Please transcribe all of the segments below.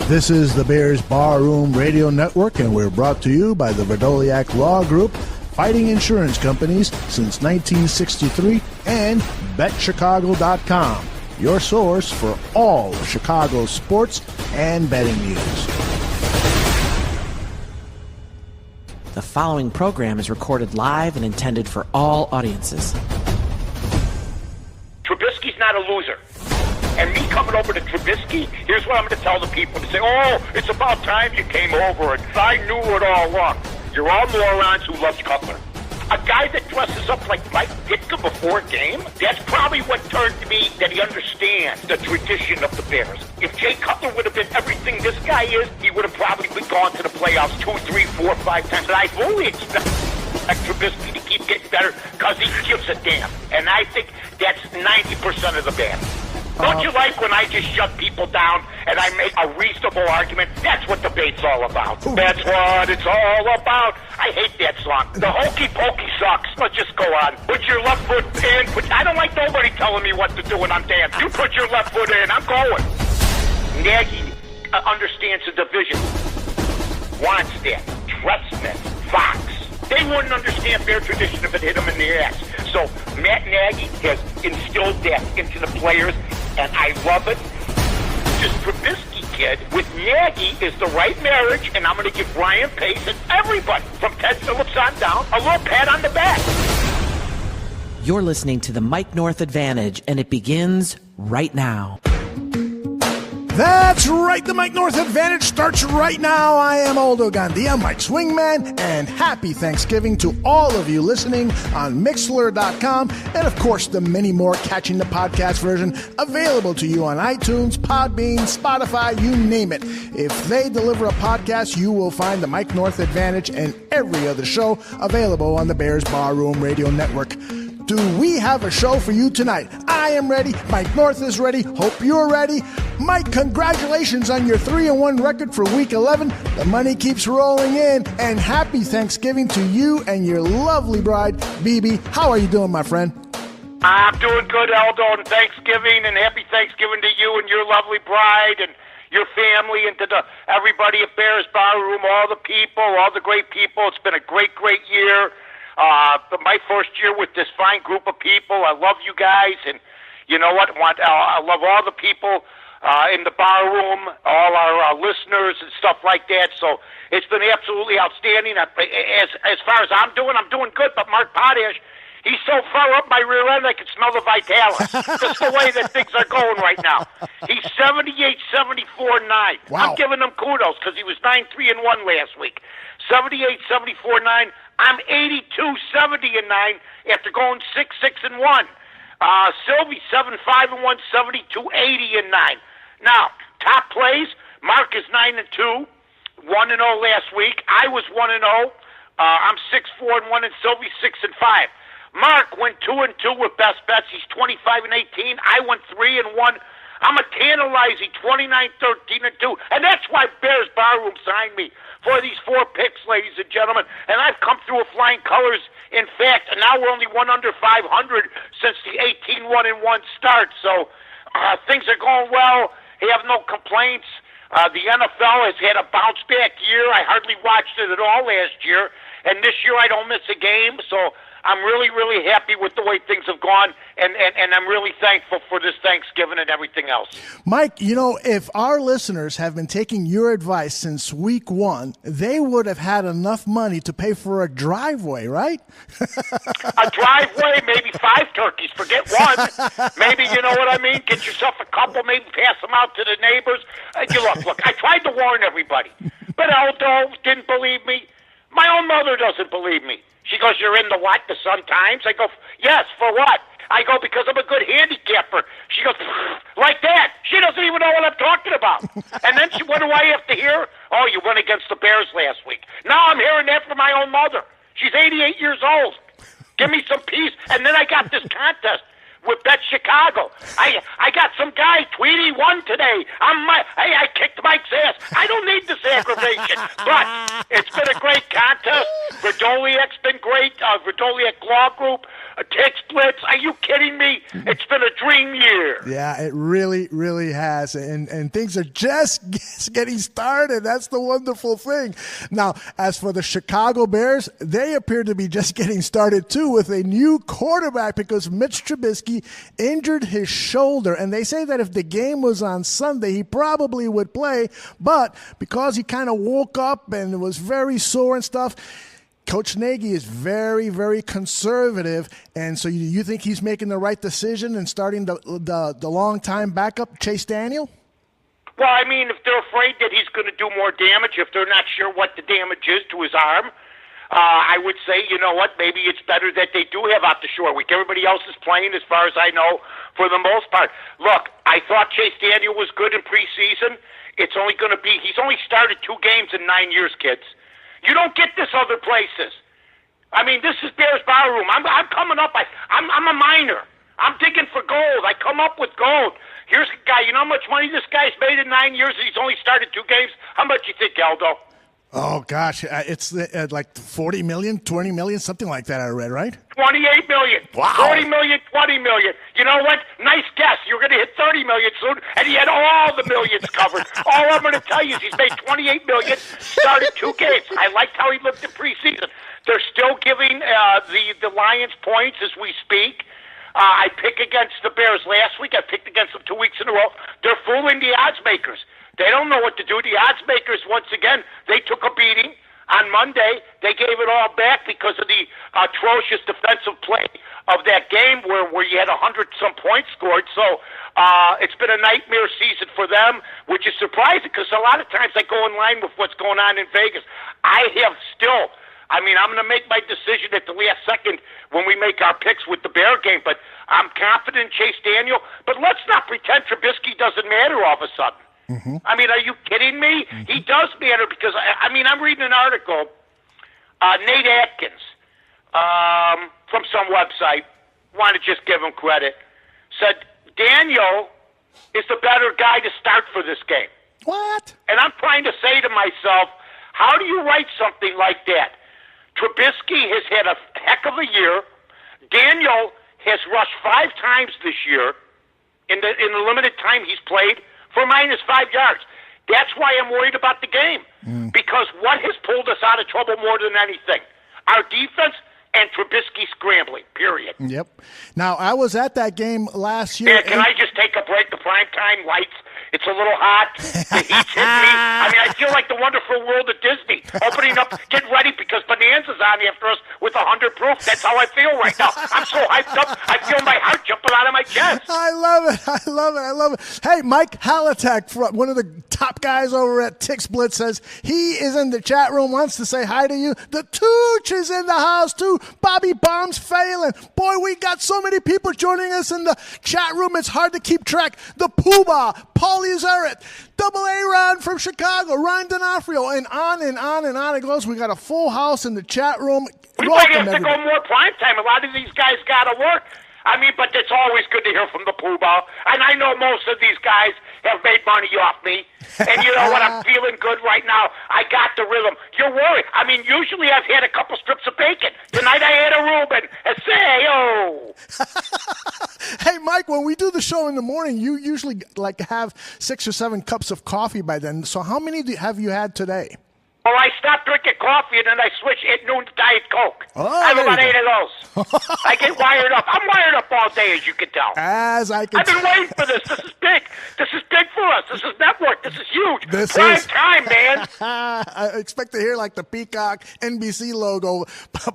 This is the Bears Barroom Radio Network, and we're brought to you by the Verdoliak Law Group, fighting insurance companies since 1963, and BetChicago.com, your source for all of Chicago's sports and betting news. The following program is recorded live and intended for all audiences. Trubisky's not a loser. And me coming over to Trubisky, here's what I'm going to tell the people. To say, oh, it's about time you came over, and I knew it all along. You're all morons who love Cutler. A guy that dresses up like Mike Ditka before a game, that's probably what turned me that he understands the tradition of the Bears. If Jay Cutler would have been everything this guy is, he would have probably been gone to the playoffs 2, 3, 4, 5 times. And I fully expect Trubisky to keep getting better because he gives a damn. And I think that's 90% of the Bears. Don't you like when I just shut people down and I make a reasonable argument? That's what debate's all about. That's what it's all about. I hate that song. The hokey pokey sucks. Let's just go on. Put your left foot in. I don't like nobody telling me what to do when I'm dancing. You put your left foot in. I'm going. Nagy understands the division. Wants that. Trestman, Fox. They wouldn't understand Bear tradition if it hit them in the ass. So Matt Nagy has instilled that into the players, and I love it. This Trubisky kid with Nagy is the right marriage, and I'm going to give Ryan Pace and everybody from Ted Phillips on down a little pat on the back. You're listening to the Mike North Advantage, and it begins right now. That's right, the Mike North Advantage starts right now. I am Aldo Gandia, Mike's wingman, and happy Thanksgiving to all of you listening on Mixlr.com, and of course the many more catching the podcast version available to you on iTunes, Podbean, Spotify, you name it. If they deliver a podcast, you will find the Mike North Advantage and every other show available on the Bears Barroom Radio Network. Do we have a show for you tonight? I am ready. Mike North is ready. Hope you're ready. Mike, congratulations on your 3-1 record for Week 11. The money keeps rolling in. And happy Thanksgiving to you and your lovely bride, Bibi. How are you doing, my friend? I'm doing good, Aldo, and Thanksgiving, and happy Thanksgiving to you and your lovely bride and your family, and to everybody at Bears Barroom, all the people, all the great people. It's been a great, great year. My first year with this fine group of people. I love you guys, and you know what? I love all the people in the bar room, all our listeners and stuff like that. So it's been absolutely outstanding. As far as I'm doing good. But Mark Potash, he's so far up my rear end I can smell the Vitalis. Just the way that things are going right now. He's 78-74-9. Wow. I'm giving him kudos because he was 9-3-1 last week. 78-74-9. I'm 82-70-9 after going 6-6-1. Sylvie 7-5-1, 72-80-9. Now, top plays. Mark is 9-2, 1-0 last week. I was 1-0. I'm 6-4-1, and Sylvie 6-5. Mark went 2-2 with best bets. He's 25-18. I went 3-1. I'm a tantalizing 29-13-2, and that's why Bears Barroom signed me for these 4 picks, ladies and gentlemen. And I've come through with flying colors. In fact, now we're only 1 under 500 since the 18-1-1 start. So things are going well. I have no complaints. The NFL has had a bounce-back year. I hardly watched it at all last year. And this year I don't miss a game. So I'm really, really happy with the way things have gone, and I'm really thankful for this Thanksgiving and everything else. Mike, you know, if our listeners have been taking your advice since week 1, they would have had enough money to pay for a driveway, right? A driveway, maybe 5 turkeys, forget one. Maybe, you know what I mean? Get yourself a couple, maybe pass them out to the neighbors. Look, I tried to warn everybody, but Aldo didn't believe me. My own mother doesn't believe me. She goes, you're in the what, the Sun-Times? I go, yes, for what? I go, because I'm a good handicapper. She goes, like that. She doesn't even know what I'm talking about. And then what do I have to hear? Oh, you went against the Bears last week. Now I'm hearing that from my own mother. She's 88 years old. Give me some peace. And then I got this contest with Bet Chicago. I got some guy tweeting Sweetie won today. Hey, I kicked Mike's ass. I don't need this aggravation. But it's been a great contest. Verdoliak's been great. Verdoliak Law Group. Tix Blitz. Are you kidding me? It's been a dream year. Yeah, it really, really has. And things are just getting started. That's the wonderful thing. Now, as for the Chicago Bears, they appear to be just getting started, too, with a new quarterback because Mitch Trubisky injured his shoulder. And they say that if the game was on Sunday, he probably would play. But because he kind of woke up and was very sore and stuff, Coach Nagy is very, very conservative, and so you think he's making the right decision and starting the long-time backup, Chase Daniel? Well, I mean, if they're afraid that he's going to do more damage, if they're not sure what the damage is to his arm, I would say, you know what, maybe it's better that they do have out the short week. Everybody else is playing, as far as I know, for the most part. Look, I thought Chase Daniel was good in preseason. It's only going to be – he's only started 2 games in 9 years, kids. You don't get this other places. I mean, this is Bears Bar Room. I'm coming up. I'm a miner. I'm digging for gold. I come up with gold. Here's a guy. You know how much money this guy's made in 9 years? And he's only started 2 games. How much you think, Aldo? Oh, gosh. It's like $40 million, $20 million, something like that I read, right? $28 million. Wow. $40 million, $20 million. You know what? Nice guess. You're going to hit $30 million soon, and he had all the millions covered. All I'm going to tell you is he's made $28 million, started 2 games. I liked how he looked in preseason. They're still giving the Lions points as we speak. I picked against the Bears last week. I picked against them 2 weeks in a row. They're fooling the odds makers. They don't know what to do. The odds makers, once again, they took a beating. On Monday, they gave it all back because of the atrocious defensive play of that game where you had 100-some points scored. So it's been a nightmare season for them, which is surprising because a lot of times I go in line with what's going on in Vegas. I'm going to make my decision at the last second when we make our picks with the Bear game, but I'm confident in Chase Daniel. But let's not pretend Trubisky doesn't matter all of a sudden. Mm-hmm. I mean, are you kidding me? Mm-hmm. He does matter because, I'm reading an article. Nate Atkins from some website, want to just give him credit, said Daniel is the better guy to start for this game. What? And I'm trying to say to myself, how do you write something like that? Trubisky has had a heck of a year. Daniel has rushed 5 times this year in the limited time he's played for -5 yards. That's why I'm worried about the game. Because what has pulled us out of trouble more than anything? Our defense and Trubisky scrambling, period. Yep. Now, I was at that game last year. Yeah, can I just take a break? The primetime lights, it's a little hot. The heat's hitting me. I mean, I feel like the wonderful world of Disney. Opening up, get ready because Bonanza's on after us with 100 proof. That's how I feel right now. I'm so hyped up, I feel my heart jumping out of my chest. I love it. Hey, Mike Halatek, one of the top guys over at Tix Blitz, says he is in the chat room, wants to say hi to you. The Tooch is in the house, too. Bobby Bombs Phelan. Boy, we got so many people joining us in the chat room, it's hard to keep track. The Poobah, Paulie Zerrett, Double A-Ron from Chicago, Ryan D'Onofrio, and on and on and on it goes. We got a full house in the chat room. We might have to go more primetime. A lot of these guys got to work. But it's always good to hear from the Poobah. And I know most of these guys have made money off me. And you know what? I'm feeling good right now. I got the rhythm. You're worried. Usually I've had a couple strips of bacon. Tonight I had a Reuben. Hey, Mike, when we do the show in the morning, you usually have 6 or 7 cups of coffee by then. So how many have you had today? Well, I stopped drinking coffee, and then I switched at noon to Diet Coke. I have about 8 of those. I get wired up. I'm wired up all day, as you can tell. I've been waiting for this. This is big. This is big for us. This is network. This is huge. Prime time, man. I expect to hear the Peacock NBC logo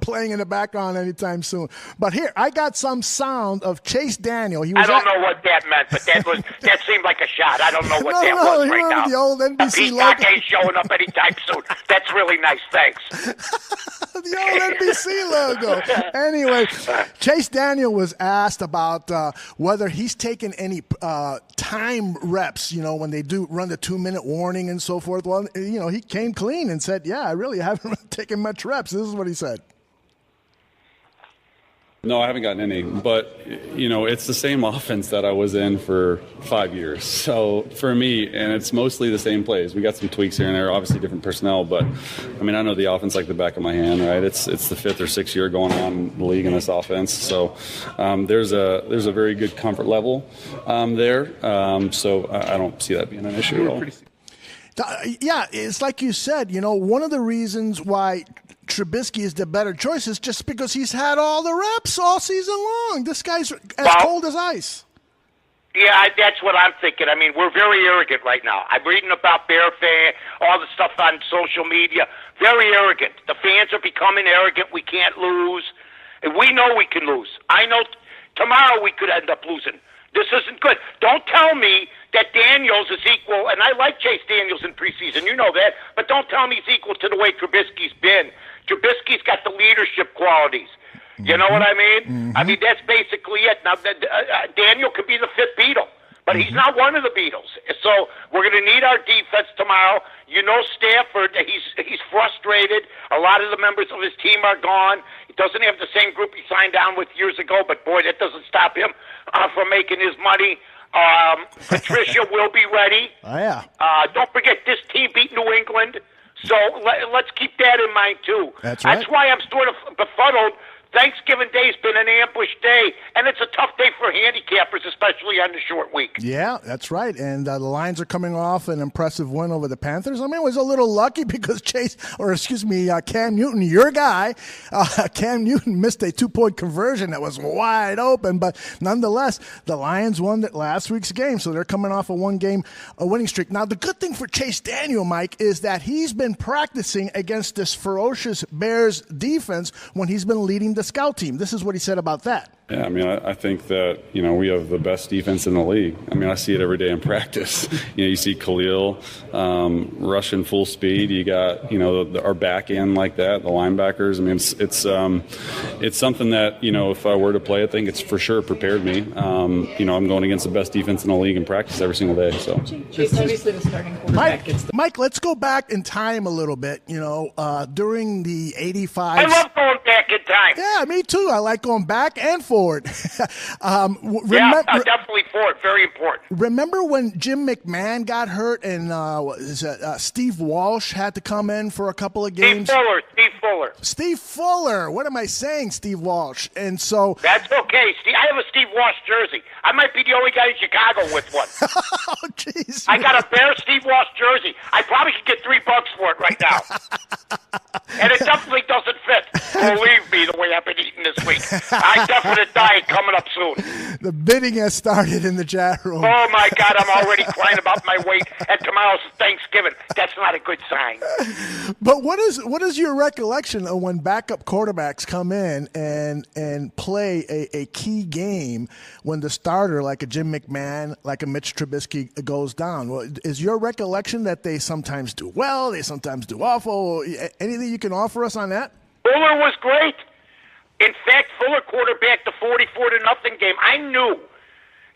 playing in the background anytime soon. But here, I got some sound of Chase Daniel. I don't know what that meant, but that seemed like a shot. I don't know what that was right now. The old NBC the Peacock logo ain't showing up anytime soon. That's really nice. Thanks. The old NBC logo. Anyway, Chase Daniel was asked about whether he's taken any time reps, when they do run the 2-minute warning and so forth. Well, he came clean and said, yeah, I really haven't taken much reps. This is what he said. No, I haven't gotten any, but, it's the same offense that I was in for 5 years. So for me, and it's mostly the same plays. We got some tweaks here and there, obviously different personnel, but, I know the offense like the back of my hand, right? It's the 5th or 6th year going on in the league in this offense. So there's a very good comfort level there. So I don't see that being an issue at all. Yeah, it's like you said, one of the reasons why Trubisky is the better choice is just because he's had all the reps all season long. This guy's as cold as ice. Yeah, that's what I'm thinking. We're very arrogant right now. I'm reading about Bear fan, all the stuff on social media. Very arrogant. The fans are becoming arrogant. We can't lose. And we know we can lose. I know tomorrow we could end up losing. This isn't good. Don't tell me that Daniels is equal, and I like Chase Daniels in preseason, you know that, but don't tell me he's equal to the way Trubisky's been. Trubisky's got the leadership qualities. You know what I mean? Mm-hmm. That's basically it. Now, Daniel could be the 5th Beatle, but he's not one of the Beatles. So we're going to need our defense tomorrow. Stafford, he's frustrated. A lot of the members of his team are gone. He doesn't have the same group he signed down with years ago, but, boy, that doesn't stop him from making his money. Patricia will be ready. Oh, yeah. Don't forget, this team beat New England. So let's keep that in mind, too. That's right. That's why I'm sort of befuddled. Thanksgiving Day's been an ambush day, and it's a tough day for handicappers, especially on the short week. Yeah, that's right. And the Lions are coming off an impressive win over the Panthers. It was a little lucky because Cam Newton, your guy, Cam Newton missed a 2-point conversion that was wide open. But nonetheless, the Lions won last week's game, so they're coming off a one-game winning streak. Now, the good thing for Chase Daniel, Mike, is that he's been practicing against this ferocious Bears defense when he's been leading the scout team. This is what he said about that. Yeah, I think that, we have the best defense in the league. I see it every day in practice. You see Khalil rushing full speed. You got, our back end like that, the linebackers. It's something that, if I were to play, I think it's for sure prepared me. I'm going against the best defense in the league in practice every single day. So, obviously the starting quarterback Mike, let's go back in time a little bit. During the 85. I love going back in time. Yeah, me too. I like going back and forward. Definitely forward. Very important. Remember when Jim McMahon got hurt and Steve Walsh had to come in for a couple of games? Steve Fuller. What am I saying, Steve Walsh? And so that's okay. I have a Steve Walsh jersey. I might be the only guy in Chicago with one. Oh, jeez. I got a Bear Steve Walsh jersey. I probably could get $3 for it right now. And it definitely doesn't fit. Believe me, the way I've been eating this week. I definite diet coming up soon. The bidding has started in the chat room. Oh, my God, I'm already crying about my weight, and tomorrow's Thanksgiving. That's not a good sign. But what is your recollection of when backup quarterbacks come in and play a key game when the starter, like a Jim McMahon, like a Mitch Trubisky, goes down? Well, is your recollection that they sometimes do well, they sometimes do awful? Anything you can offer us on that? Fuller was great. In fact, Fuller quarterbacked the 44-0 game. I knew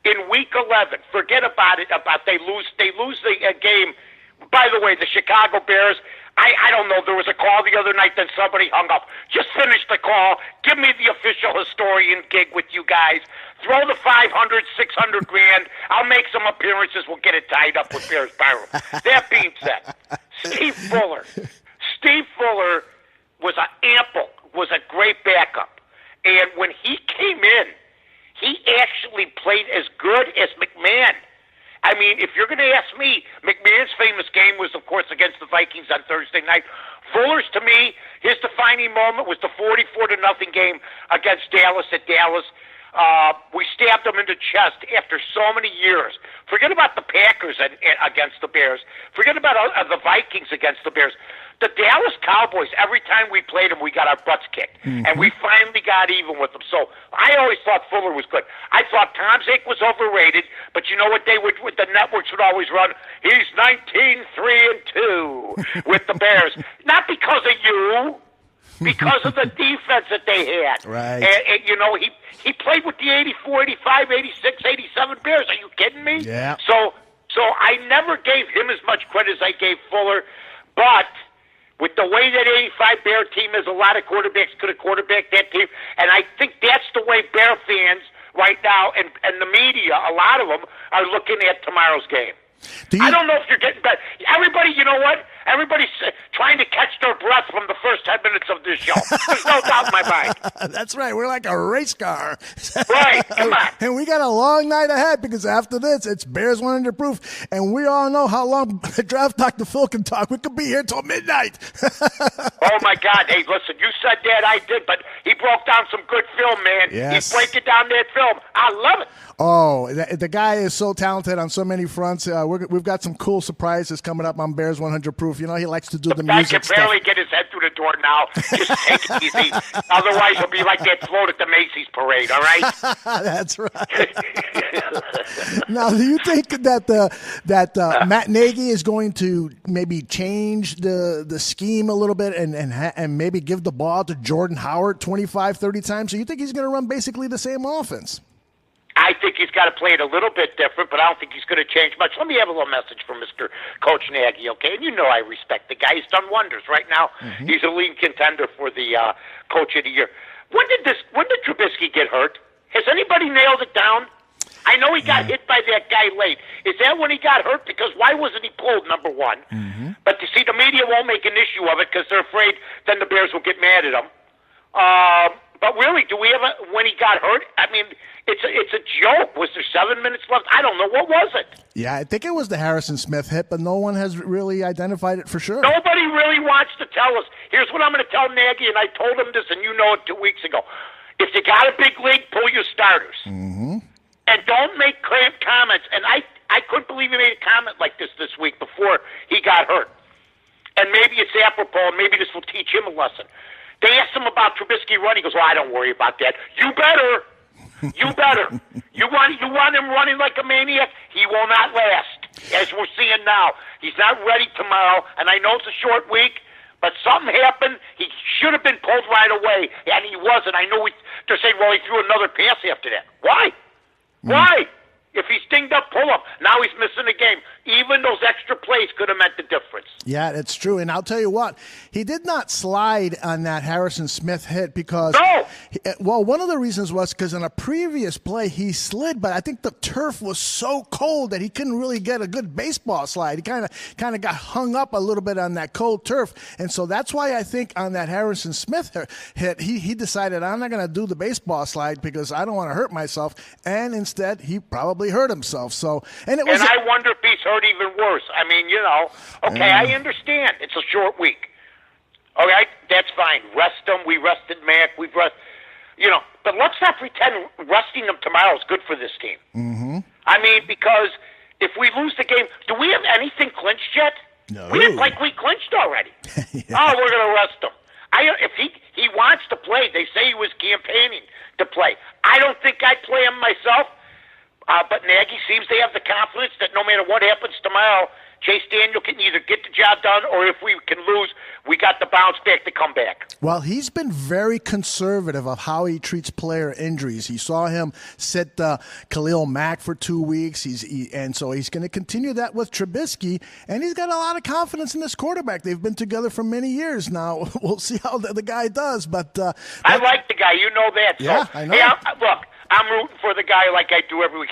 in Week 11. Forget about it. They lose the game. By the way, the Chicago Bears. I don't know. There was a call the other night that somebody hung up. Just finish the call. Give me the official historian gig with you guys. Throw the 500, 600 grand. I'll make some appearances. We'll get it tied up with Bears Byram. That being said, Steve Fuller was a great backup. And when he came in, he actually played as good as McMahon. If you're going to ask me, McMahon's famous game was, of course, against the Vikings on Thursday night. Fuller's, to me, his defining moment was the 44-0 game against Dallas at Dallas. We stabbed them in the chest after so many years. Forget about the Packers against the Bears. Forget about the Vikings against the Bears. The Dallas Cowboys, every time we played them, we got our butts kicked. Mm-hmm. And we finally got even with them. So I always thought Fuller was good. I thought Tom Zink was overrated, but you know what the networks would always run? He's 19-3-2 with the Bears. Not because of you, because of the defense that they had. Right. And he played with the 84, 85, 86, 87 Bears. Are you kidding me? Yeah. So I never gave him as much credit as I gave Fuller, but With the way that 85 Bear team is, a lot of quarterbacks could have quarterbacked that team. And I think that's the way Bear fans right now and the media, a lot of them, are looking at tomorrow's game. I don't know if you're getting better. Everybody, you know what? Everybody's trying to catch their breath from the first 10 minutes of this show. There's no doubt in my mind. That's right. We're like a race car. Right. Come on. And we got a long night ahead because after this, it's Bears 100 proof. And we all know how long Draft Dr. Phil can talk. We could be here till midnight. Oh, my God. Hey, listen, you said that. I did. But he broke down some good film, man. Yes. He's breaking down that film. I love it. Oh, the guy is so talented on so many fronts. We've got some cool surprises coming up on Bears 100 Proof. You know, he likes to do the music stuff. Guy can barely get his head through the door now. Just take it easy. Otherwise, he'll be like that float at the Macy's parade, all right? That's right. Now, do you think that Matt Nagy is going to maybe change the scheme a little bit and maybe give the ball to Jordan Howard 25, 30 times? So you think he's going to run basically the same offense? I think he's got to play it a little bit different, but I don't think he's going to change much. Let me have a little message from Mr. Coach Nagy, okay? And you know I respect the guy. He's done wonders right now. Mm-hmm. He's a lead contender for the Coach of the Year. When did Trubisky get hurt? Has anybody nailed it down? I know he got hit by that guy late. Is that when he got hurt? Because why wasn't he pulled, number one? Mm-hmm. But you see, the media won't make an issue of it because they're afraid then the Bears will get mad at him. But really, do we ever, when he got hurt? I mean, it's a joke. Was there 7 minutes left? I don't know. What was it? Yeah, I think it was the Harrison Smith hit, but no one has really identified it for sure. Nobody really wants to tell us. Here's what I'm going to tell Nagy, and I told him this, and you know it 2 weeks ago. If you got a big league, pull your starters. Mm-hmm. And don't make comments. And I couldn't believe he made a comment like this week before he got hurt. And maybe it's apropos, and maybe this will teach him a lesson. They asked him about Trubisky running. He goes, well, I don't worry about that. You better. You better. You want him running like a maniac? He will not last, as we're seeing now. He's not ready tomorrow, and I know it's a short week, but something happened. He should have been pulled right away, and he wasn't. I know they're saying, well, he threw another pass after that. Why? Why? If he's dinged up, pull him. Now he's missing a game. Even those extra plays could have meant the difference. Yeah, it's true. And I'll tell you what, he did not slide on that Harrison Smith hit because, one of the reasons was because in a previous play he slid, but I think the turf was so cold that he couldn't really get a good baseball slide. He kind of got hung up a little bit on that cold turf. And so that's why I think on that Harrison Smith hit, he decided, I'm not going to do the baseball slide because I don't want to hurt myself. And instead, he probably hurt himself. So, and I wonder if he's hurt even worse. I mean, I understand. It's a short week. All right, that's fine. Rest him. We rested Mac. We've but let's not pretend resting him tomorrow is good for this team. Mm-hmm. I mean, because if we lose the game, do we have anything clinched yet? No. We clinched already. Oh, we're going to rest him. If he wants to play, they say he was campaigning to play. I don't think I'd play him myself. But Nagy seems to have the confidence that no matter what happens tomorrow, Chase Daniel can either get the job done or if we can lose, we got the bounce back to come back. Well, he's been very conservative of how he treats player injuries. He saw him sit Khalil Mack for 2 weeks, and so he's going to continue that with Trubisky, and he's got a lot of confidence in this quarterback. They've been together for many years now. We'll see how the guy does. But I like the guy. You know that. Yeah, so, I know. Hey, look, I'm rooting for the guy like I do every week.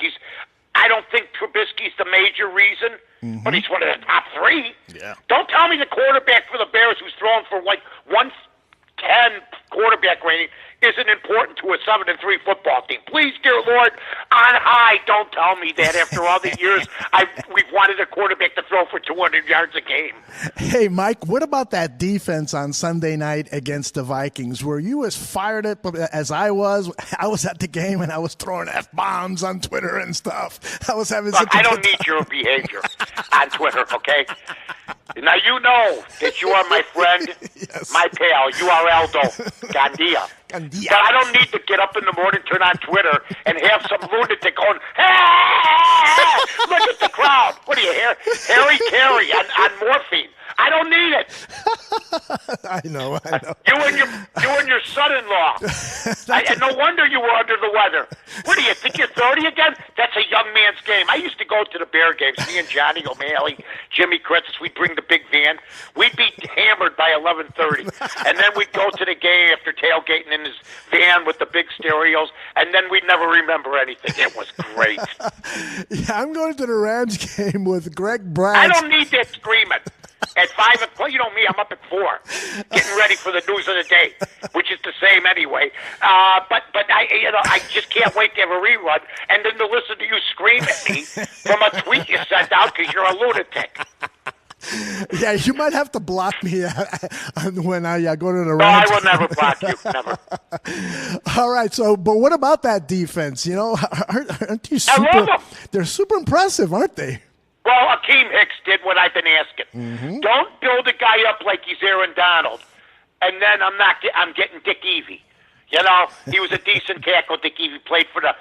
I don't think Trubisky's the major reason, but he's one of the top three. Yeah. Don't tell me the quarterback for the Bears who's throwing for like 110 quarterback rating isn't important to a 7-3 football team. Please, dear Lord, on high, don't tell me that after all the years we've wanted a quarterback to throw for 200 yards a game. Hey, Mike, what about that defense on Sunday night against the Vikings? Were you as fired up as I was? I was at the game, and I was throwing F-bombs on Twitter and stuff. I was having Look, I don't need your behavior on Twitter, okay? Now, you know that you are my friend, yes. My pal. You are Aldo Gandia. But I don't need to get up in the morning, turn on Twitter, and have some lunatic going, hey! Look at the crowd. What are you, Harry Carey on morphine? I don't need it. I know. You and your son-in-law. And no wonder you were under the weather. What do you think, you're 30 again? That's a young man's game. I used to go to the Bear games. Me and Johnny O'Malley, Jimmy Critters, we'd bring the big van. We'd be hammered by 11:30. And then we'd go to the game after tailgating in his van with the big stereos. And then we'd never remember anything. It was great. Yeah, I'm going to the Rams game with Greg Brown. I don't need that screaming. At 5 o'clock, you know me, I'm up at 4, getting ready for the news of the day, which is the same anyway. But I just can't wait to have a rerun, and then to listen to you scream at me from a tweet you sent out because you're a lunatic. Yeah, you might have to block me when I go to the Rams. No, I will never block you, never. All right, but what about that defense? You know, aren't you super? I love them. They're super impressive, aren't they? Well, Akeem Hicks did what I've been asking. Mm-hmm. Don't build a guy up like he's Aaron Donald, and then I'm getting Dick Evey. You know, he was a decent tackle. Dick Evey played for the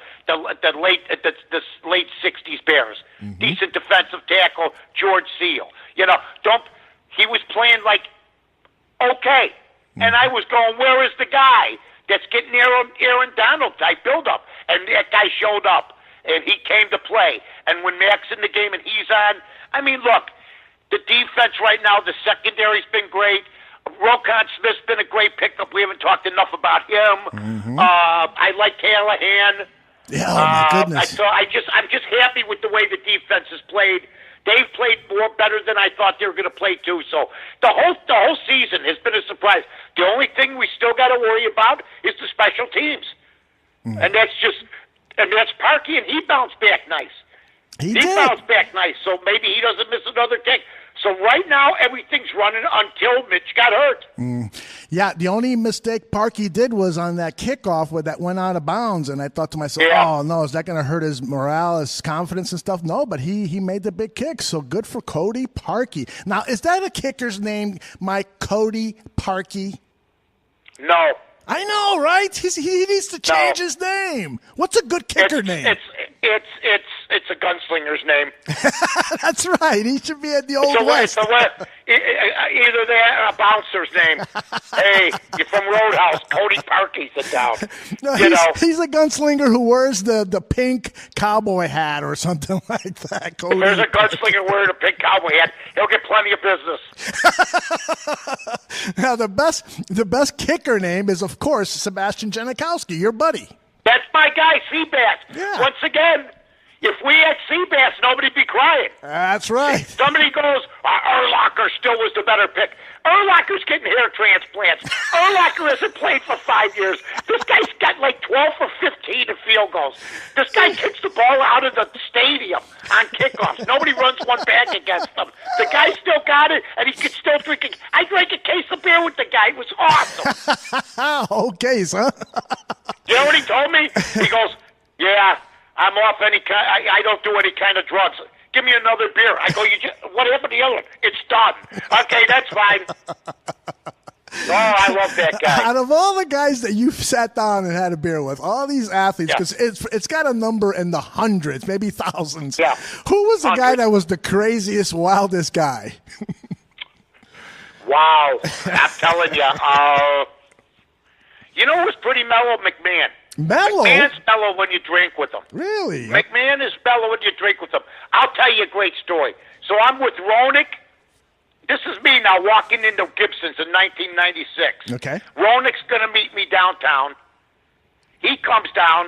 late '60s Bears. Mm-hmm. Decent defensive tackle, George Seal. You know, he was playing like okay, and I was going, where is the guy that's getting Aaron Donald type build up? And that guy showed up. And he came to play. And when Mac's in the game and he's on, I mean, look, the defense right now, the secondary's been great. Roquan Smith's been a great pickup. We haven't talked enough about him. Mm-hmm. I like Callahan. Yeah, oh my goodness. I'm just happy with the way the defense has played. They've played better than I thought they were going to play too. So the whole season has been a surprise. The only thing we still got to worry about is the special teams, and that's Parkey, and he bounced back nice. He bounced back nice, so maybe he doesn't miss another kick. So right now, everything's running until Mitch got hurt. Yeah, the only mistake Parkey did was on that kickoff that went out of bounds, and I thought to myself, oh, no, is that going to hurt his morale, his confidence and stuff? No, but he made the big kick, so good for Cody Parkey. Now, is that a kicker's name, Mike, Cody Parkey? No. I know, right? He needs to change his name. What's a good kicker name? It's a gunslinger's name. That's right. He should be at the Old West. Either that or a bouncer's name. Hey, you're from Roadhouse. Cody Parkey, sit down. No, he's a gunslinger who wears the pink cowboy hat or something like that. Cody. If there's a gunslinger wearing a pink cowboy hat, he'll get plenty of business. Now, the best kicker name is, of course, Sebastian Janikowski, your buddy. That's my guy, Seabass. Yeah. Once again, if we had Seabass, nobody'd be crying. That's right. Somebody goes, Urlacher still was the better pick. Urlacher's getting hair transplants. Urlacher hasn't played for 5 years. This guy's got like 12 for 15 in field goals. This guy kicks the ball out of the stadium on kickoffs. Nobody runs one back against him. The guy still got it, and he could still drink it. I drank a case of beer with the guy. It was awesome. Okay, son. You know what he told me? He goes, yeah, I'm off any kind. I don't do any kind of drugs. Give me another beer. I go, what happened to the other one? It's done. Okay, that's fine. Oh, I love that guy. Out of all the guys that you've sat down and had a beer with, all these athletes, because it's got a number in the hundreds, maybe thousands. Yeah. Who was the guy that was the craziest, wildest guy? Wow. I'm telling you. You know who's pretty mellow? McMahon. Mellow? McMahon's mellow when you drink with him. Really? McMahon is mellow when you drink with him. I'll tell you a great story. So I'm with Ronick. This is me now walking into Gibson's in 1996. Okay. Ronick's going to meet me downtown. He comes down,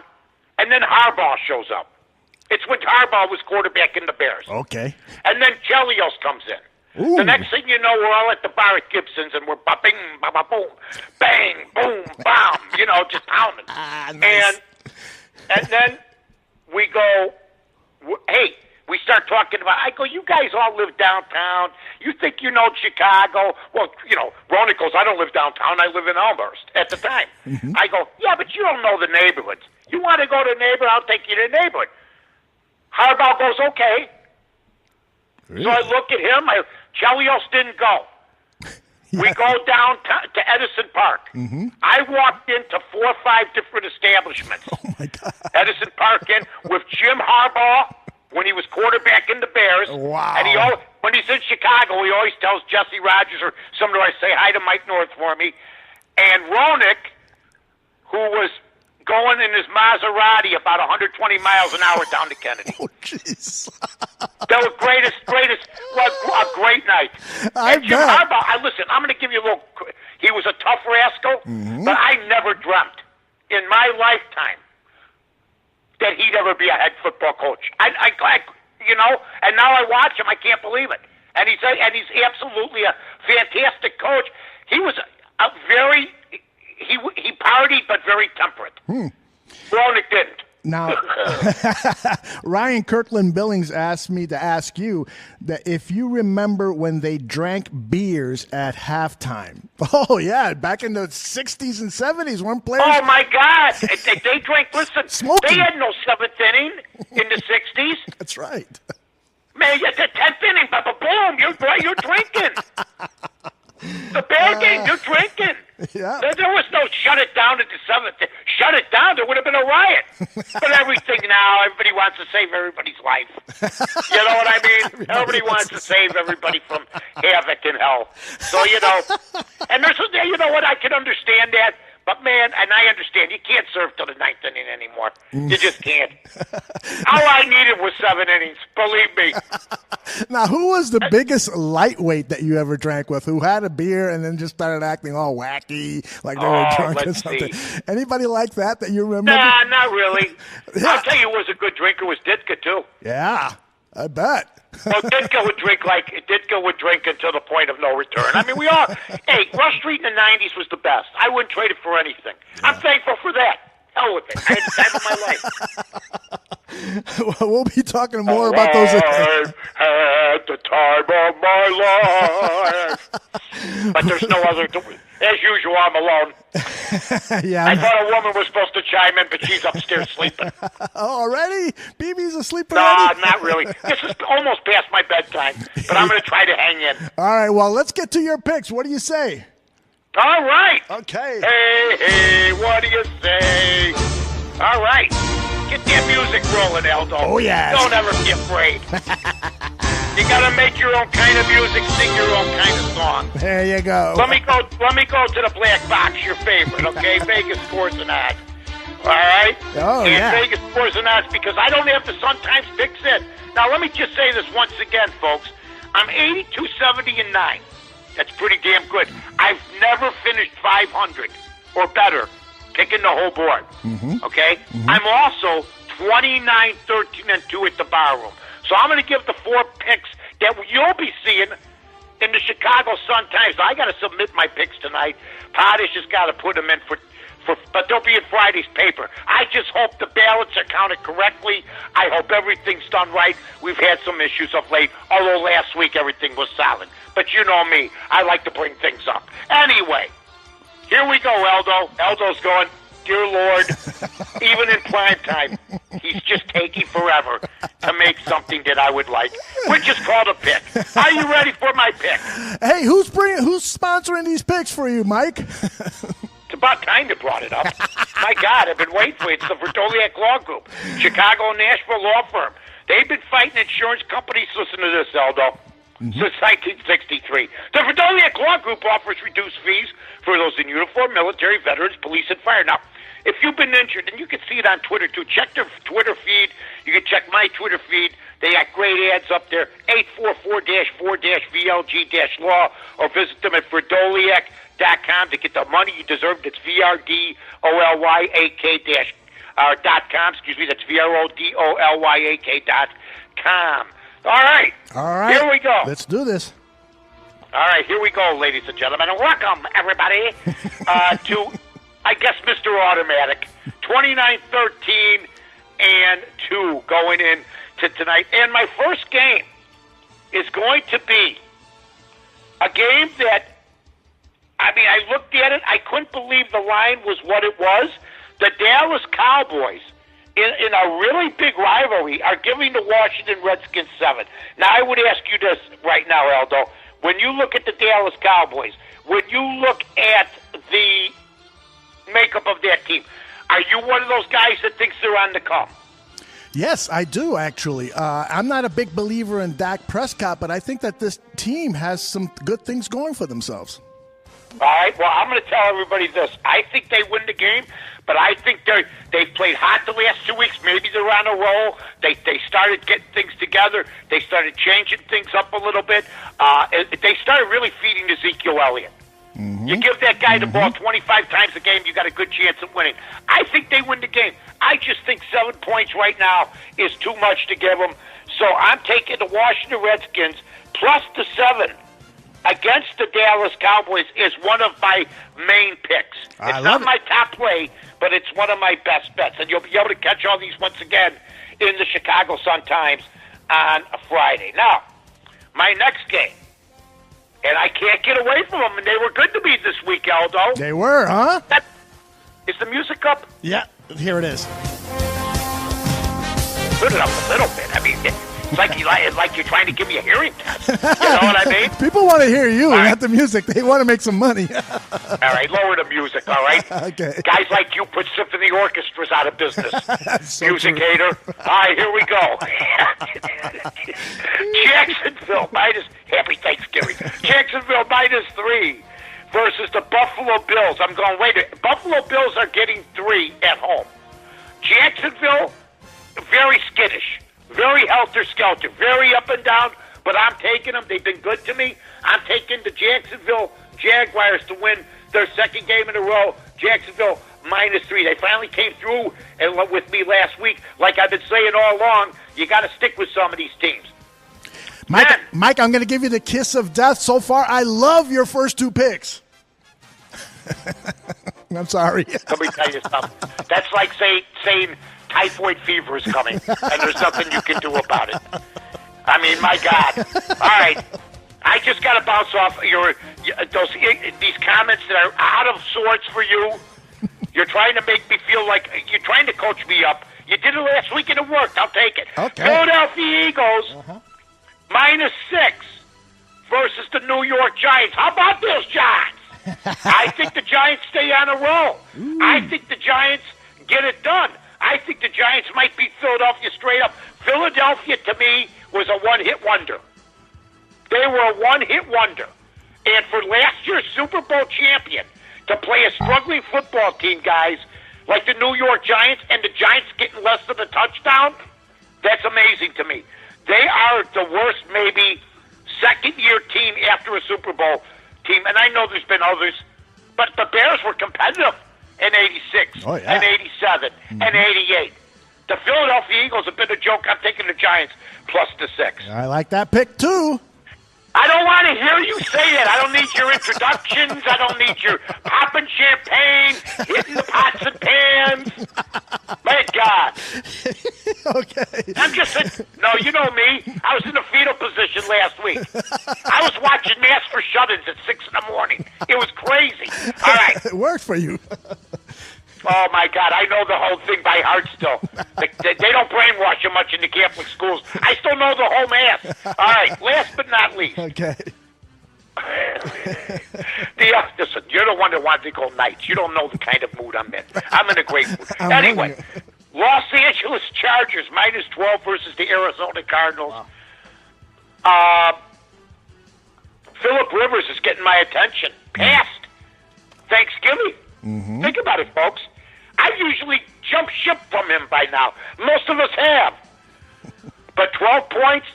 and then Harbaugh shows up. It's when Harbaugh was quarterback in the Bears. Okay. And then Chelios comes in. Ooh. The next thing you know, we're all at the bar at Gibson's, and we're bopping, boom, bang, boom, bam, just pounding. Nice. And then we go, hey, we start talking about, I go, you guys all live downtown. You think you know Chicago? Well, Ronick goes, I don't live downtown. I live in Elmhurst at the time. Mm-hmm. I go, yeah, but you don't know the neighborhoods. You want to go to the neighborhood? I'll take you to the neighborhood. Harbaugh goes, okay. Really? So I look at him. Chelios didn't go. Yeah. We go down to Edison Park. Mm-hmm. I walked into 4 or 5 different establishments. Oh, my God. Edison Park with Jim Harbaugh when he was quarterback in the Bears. Wow. And when he's in Chicago, he always tells Jesse Rogers or somebody, I say hi to Mike North for me. And Roenick, who was going in his Maserati about 120 miles an hour down to Kennedy. Oh, jeez. That was a great night. I Jim bet. Harbaugh, listen, I'm going to give you a little. He was a tough rascal, but I never dreamt in my lifetime that he'd ever be a head football coach. I and now I watch him, I can't believe it. And he's absolutely a fantastic coach. He was a very he partied, but very temperate. Roenick didn't. Now, Ryan Kirkland Billings asked me to ask you that if you remember when they drank beers at halftime. Oh, yeah, back in the 60s and 70s, weren't players? Oh, my God. They drank, listen, Smoking. They had no seventh inning in the 60s. That's right. Man, it's the 10th inning, but boom, you're drinking. The bad game, you're drinking. Yeah. There was no shut it down at the 7th. Shut it down, there would have been a riot. But everything now, everybody wants to save everybody's life. You know what I mean? Everybody wants to save everybody from havoc and hell. So, and there's, you know what, I can understand that. But, man, and I understand, you can't serve till the 9th inning anymore. You just can't. All I needed was 7 innings, believe me. Now, who was the biggest lightweight that you ever drank with? Who had a beer and then just started acting all wacky, like they were drunk or something? See. Anybody like that you remember? Nah, not really. Yeah. I'll tell you who was a good drinker was Ditka, too. Yeah, I bet. Well, Ditka would drink until the point of no return. I mean, hey, Rush Street in the 90s was the best. I wouldn't trade it for anything. Yeah. I'm thankful for that. Hell with it. I had the time of my life. We'll be talking more about those. I had the time of my life. But there's no other. As usual, I'm alone. Yeah. I thought a woman was supposed to chime in, but she's upstairs sleeping. Oh, already? BB's asleep No, already? not really. This is almost past my bedtime, but I'm going to try to hang in. All right, well, let's get to your picks. What do you say? All right. Okay. Hey, what do you say? All right. Get that music rolling, Aldo. Oh, yes. Don't ever be afraid. You got to make your own kind of music, sing your own kind of song. There you go. Let me go to the black box, your favorite, okay? Vegas Sports and Odds. All right? Oh, and yeah. Vegas Sports and Odds, because I don't have the Sun-Times picks in. Now, let me just say this once again, folks. I'm 82, 70, and 9. That's pretty damn good. I've never finished 500 or better picking the whole board, okay? I'm also 29, 13, and 2 at the bar room. So I'm going to give the 4 picks that you'll be seeing in the Chicago Sun-Times. I got to submit my picks tonight. Potash has got to put them in for, but they'll be in Friday's paper. I just hope the ballots are counted correctly. I hope everything's done right. We've had some issues of late, although last week everything was solid. But you know me. I like to bring things up. Anyway, here we go, Aldo. Aldo's going, dear Lord, even in prime time, he's just taking forever to make something that I would like, which is called a pick. Are you ready for my pick? Hey, who's sponsoring these picks for you, Mike? It's about time you brought it up. My God, I've been waiting for it. It's the Verdoliak Law Group, Chicago and Nashville law firm. They've been fighting insurance companies. Listen to this, Aldo. Since 1963. The Verdoliak Law Group offers reduced fees for those in uniform, military, veterans, police, and fire. Now, if you've been injured, and you can see it on Twitter, too, check their Twitter feed. You can check my Twitter feed. They got great ads up there, 844-4-VLG-law, or visit them at verdoliak.com to get the money you deserve. That's VRDOLYAK.com. Excuse me, that's VRODOLYAK.com. All right. Here we go. Let's do this. All right, here we go, ladies and gentlemen. And welcome, everybody, to, I guess, Mr. Automatic. 29-13 and 2 going into tonight. And my first game is going to be a game that, I mean, I looked at it. I couldn't believe the line was what it was. The Dallas Cowboys, in a really big rivalry, are giving the Washington Redskins 7. Now, I would ask you this right now, Aldo. When you look at the Dallas Cowboys, when you look at the makeup of that team, are you one of those guys that thinks they're on the come? Yes, I do, actually. I'm not a big believer in Dak Prescott, but I think that this team has some good things going for themselves. All right, well, I'm going to tell everybody this. I think they win the game, but I think they've played hot the last 2 weeks. Maybe they're on a roll. They started getting things together. They started changing things up a little bit. They started really feeding Ezekiel Elliott. Mm-hmm. You give that guy the ball 25 times a game, you got a good chance of winning. I think they win the game. I just think 7 points right now is too much to give them. So I'm taking the Washington Redskins plus the 7 against the Dallas Cowboys is one of my main picks. It's not my top play, but it's one of my best bets. And you'll be able to catch all these once again in the Chicago Sun-Times on a Friday. Now, my next game, and I can't get away from them, and they were good to me this week, Aldo. They were, huh? Is the music up? Yeah, here it is. Put it up a little bit. I mean, it's like you're trying to give me a hearing test. You know what I mean? People want to hear you, all not right. the music. They want to make some money. All right, lower the music, all right? Okay. Guys like you put symphony orchestras out of business. So music true. hater. All right, here we go. Jacksonville happy Thanksgiving. Jacksonville -3 versus the Buffalo Bills. I'm going, wait a minute. Buffalo Bills are getting 3 at home. Jacksonville, very skittish. Very helter-skelter, very up and down, but I'm taking them. They've been good to me. I'm taking the Jacksonville Jaguars to win their second game in a row. Jacksonville -3. They finally came through and with me last week. Like I've been saying all along, you got to stick with some of these teams. Mike, I'm going to give you the kiss of death. So far, I love your first 2 picks. I'm sorry. Let me tell you something. That's like saying typhoid fever is coming, and there's nothing you can do about it. I mean, my God. All right. I just got to bounce off these comments that are out of sorts for you. You're trying to make me feel like you're trying to coach me up. You did it last week and it worked. I'll take it. Okay. Philadelphia Eagles -6 versus the New York Giants. How about those Giants? I think the Giants stay on a roll. Ooh. I think the Giants get it done. I think the Giants might beat Philadelphia straight up. Philadelphia, to me, was a one-hit wonder. They were a one-hit wonder. And for last year's Super Bowl champion to play a struggling football team, guys, like the New York Giants, and the Giants getting less than a touchdown, that's amazing to me. They are the worst, maybe, second-year team after a Super Bowl team. And I know there's been others, but the Bears were competitive in 86, and 87, and 88. The Philadelphia Eagles have been a joke. I'm taking the Giants plus the 6. I like that pick, too. I don't want to hear you say that. I don't need your introductions. I don't need your popping champagne, hitting the pots and pans. My God. Okay. I'm just no, you know me. I was in the fetal position last week. I was watching Mass for Shut-ins at 6 in the morning. It was crazy. All right. It worked for you. Oh, my God. I know the whole thing by heart still. They don't brainwash you much in the Catholic schools. I still know the whole Mass. All right. Last but not least. Okay. Listen, you're the one that wanted to go nights. You don't know the kind of mood I'm in. I'm in a great mood. Anyway, Los Angeles Chargers -12 versus the Arizona Cardinals. Wow. Phillip Rivers is getting my attention. Past Thanksgiving. Mm-hmm. Think about it, folks. I usually jump ship from him by now. Most of us have. But 12 points,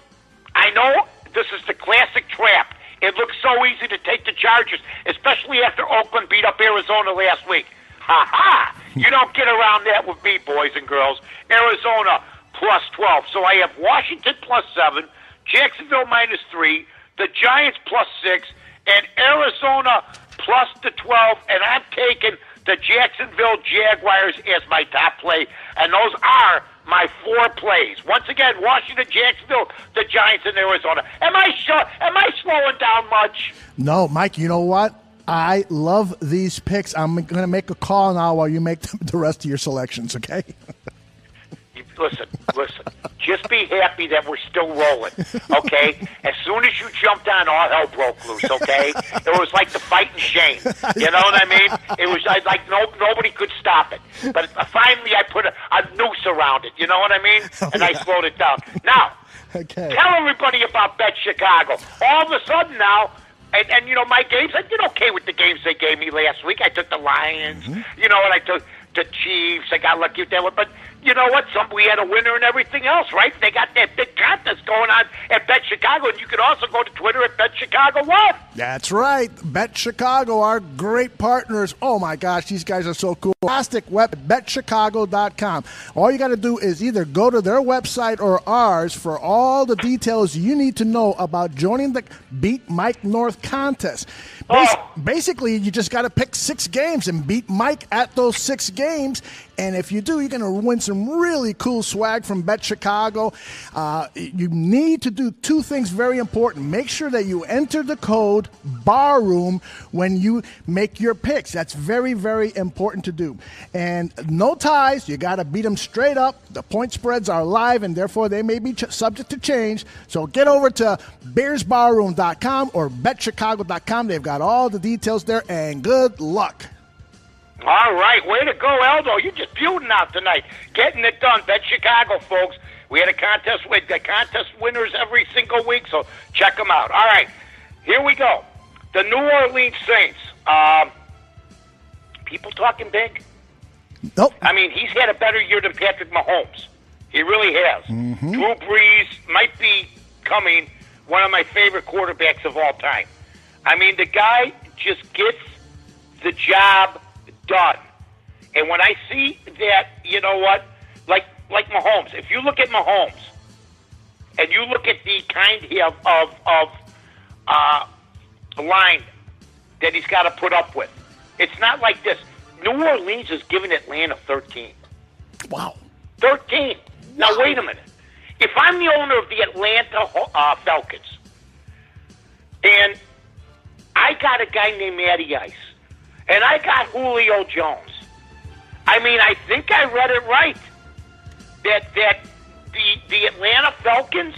I know this is the classic trap. It looks so easy to take the Chargers, especially after Oakland beat up Arizona last week. Ha-ha! You don't get around that with me, boys and girls. Arizona +12. So I have Washington +7, Jacksonville -3, the Giants +6, and Arizona +12. And I'm taking the Jacksonville Jaguars as my top play. And those are my 4 plays. Once again, Washington, Jacksonville, the Giants, and Arizona. Am I slowing down much? No, Mike, you know what? I love these picks. I'm going to make a call now while you make the rest of your selections, okay? listen. Just be happy that we're still rolling, okay? As soon as you jumped on, all hell broke loose, okay? It was like the fight in Shane. You know what I mean? It was like nobody could stop it. But finally, I put a noose around it. You know what I mean? And I slowed it down. Now, tell everybody about Bet Chicago. All of a sudden now. And you know, my games, I did okay with the games they gave me last week. I took the Lions, you know, and I took the Chiefs. I got lucky with that one. But you know what? We had a winner and everything else, right? They got that big contest going on at Bet Chicago. And you can also go to Twitter at Bet Chicago What? That's right. Bet Chicago, our great partners. Oh, my gosh, these guys are so cool. Fantastic web, betchicago.com. All you got to do is either go to their website or ours for all the details you need to know about joining the Beat Mike North contest. Basically, you just got to pick 6 games and beat Mike at those 6 games. And if you do, you're going to win some really cool swag from Bet Chicago. You need to do 2 things very important. Make sure that you enter the code BARROOM when you make your picks. That's very, very important to do. And no ties. You got to beat them straight up. The point spreads are live, and therefore they may be subject to change. So get over to beersbarroom.com or betchicago.com. They've got all the details there, and good luck. All right, way to go, Aldo. You're just feuding out tonight. Getting it done. Bet Chicago, folks. We had a contest with the contest winners every single week, so check them out. All right, here we go. The New Orleans Saints. People talking big? Nope. I mean, he's had a better year than Patrick Mahomes. He really has. Mm-hmm. Drew Brees might be coming one of my favorite quarterbacks of all time. I mean, the guy just gets the job done. And when I see that, you know what, like Mahomes, if you look at Mahomes and you look at the kind of line that he's got to put up with, it's not like this. New Orleans is giving Atlanta 13. Wow. 13. Now, wait a minute. If I'm the owner of the Atlanta Falcons and I got a guy named Matty Ice, and I got Julio Jones. I mean, I think I read it right. That the Atlanta Falcons